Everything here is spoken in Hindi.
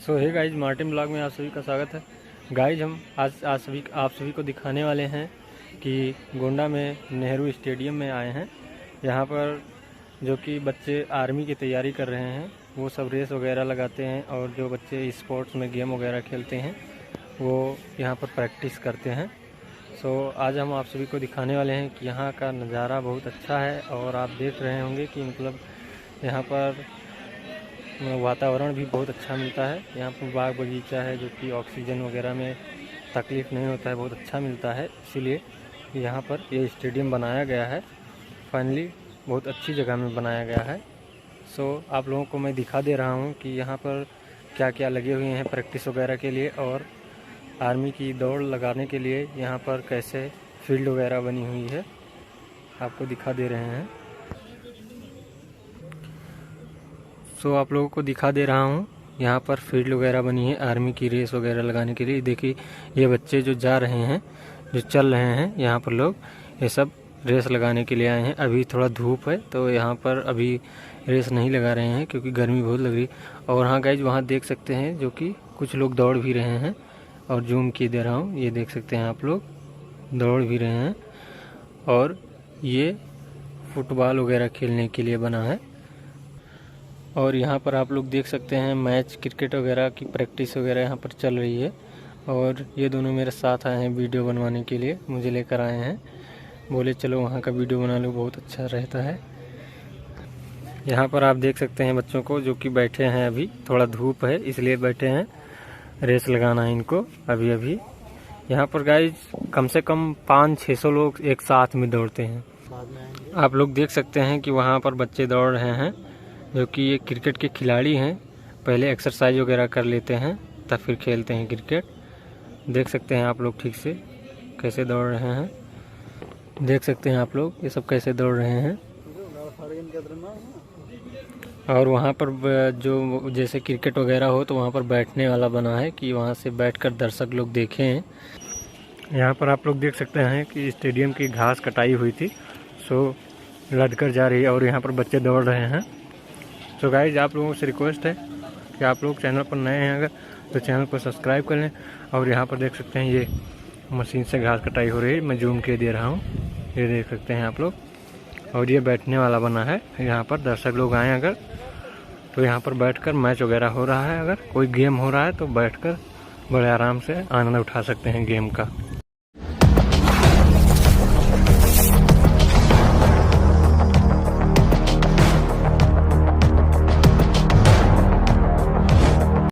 सो हे गाइज, मार्टिन ब्लॉग में आप सभी का स्वागत है। गाइज हम आज आप सभी को दिखाने वाले हैं कि गोंडा में नेहरू स्टेडियम में आए हैं। यहाँ पर जो कि बच्चे आर्मी की तैयारी कर रहे हैं, वो सब रेस वगैरह लगाते हैं और जो बच्चे स्पोर्ट्स में गेम वगैरह खेलते हैं वो यहाँ पर प्रैक्टिस करते हैं। सो आज हम आप सभी को दिखाने वाले हैं कि यहाँ का नज़ारा बहुत अच्छा है और आप देख रहे होंगे कि मतलब यहाँ पर वातावरण भी बहुत अच्छा मिलता है। यहाँ पर बाग बगीचा है जो कि ऑक्सीजन वगैरह में तकलीफ़ नहीं होता है, बहुत अच्छा मिलता है। इसीलिए यहाँ पर ये स्टेडियम बनाया गया है। फाइनली बहुत अच्छी जगह में बनाया गया है। सो आप लोगों को मैं दिखा दे रहा हूँ कि यहाँ पर क्या क्या लगे हुए हैं प्रैक्टिस वगैरह के लिए, और आर्मी की दौड़ लगाने के लिए यहाँ पर कैसे फील्ड वगैरह बनी हुई है आपको दिखा दे रहे हैं। सो आप लोगों को दिखा दे रहा हूँ, यहाँ पर फील्ड वगैरह बनी है आर्मी की रेस वगैरह लगाने के लिए। देखिए ये बच्चे जो जा रहे हैं, जो चल रहे हैं, यहाँ पर लोग ये सब रेस लगाने के लिए आए हैं। अभी थोड़ा धूप है तो यहाँ पर अभी रेस नहीं लगा रहे हैं क्योंकि गर्मी बहुत लग रही। और हाँ गाइज, वहाँ देख सकते हैं जो कि कुछ लोग दौड़ भी रहे हैं, और जूम किए दे रहा हूँ, ये देख सकते हैं आप लोग दौड़ भी रहे हैं। और ये फुटबॉल वगैरह खेलने के लिए बना है। और यहाँ पर आप लोग देख सकते हैं मैच क्रिकेट वगैरह की प्रैक्टिस वगैरह यहाँ पर चल रही है। और ये दोनों मेरे साथ आए हैं वीडियो बनवाने के लिए, मुझे लेकर आए हैं, बोले चलो वहाँ का वीडियो बना लो, बहुत अच्छा रहता है। यहाँ पर आप देख सकते हैं बच्चों को जो कि बैठे हैं, अभी थोड़ा धूप है इसलिए बैठे हैं, रेस लगाना है इनको अभी। यहाँ पर गाइज कम से कम 500-600 लोग एक साथ में दौड़ते हैं। आप लोग देख सकते हैं कि वहाँ पर बच्चे दौड़ रहे हैं जो कि ये क्रिकेट के खिलाड़ी हैं। पहले एक्सरसाइज वगैरह कर लेते हैं तब फिर खेलते हैं क्रिकेट। देख सकते हैं आप लोग ठीक से कैसे दौड़ रहे हैं, देख सकते हैं आप लोग ये सब कैसे दौड़ रहे हैं। और वहाँ पर जो जैसे क्रिकेट वगैरह हो तो वहाँ पर बैठने वाला बना है कि वहाँ से बैठकर दर्शक लोग देखें। यहाँ पर आप लोग देख सकते हैं कि स्टेडियम की घास कटाई हुई थी, सो लदकर जा रही है और यहाँ पर बच्चे दौड़ रहे हैं। तो गाइज आप लोगों से रिक्वेस्ट है कि आप लोग चैनल पर नए हैं अगर तो चैनल को सब्सक्राइब कर लें। और यहाँ पर देख सकते हैं ये मशीन से घास कटाई हो रही है, मैं जूम के दे रहा हूँ, ये देख सकते हैं आप लोग। और ये बैठने वाला बना है, यहाँ पर दर्शक लोग आएँ अगर तो यहाँ पर बैठकर मैच वगैरह हो रहा है, अगर कोई गेम हो रहा है तो बैठकर बड़े आराम से आनंद उठा सकते हैं गेम का।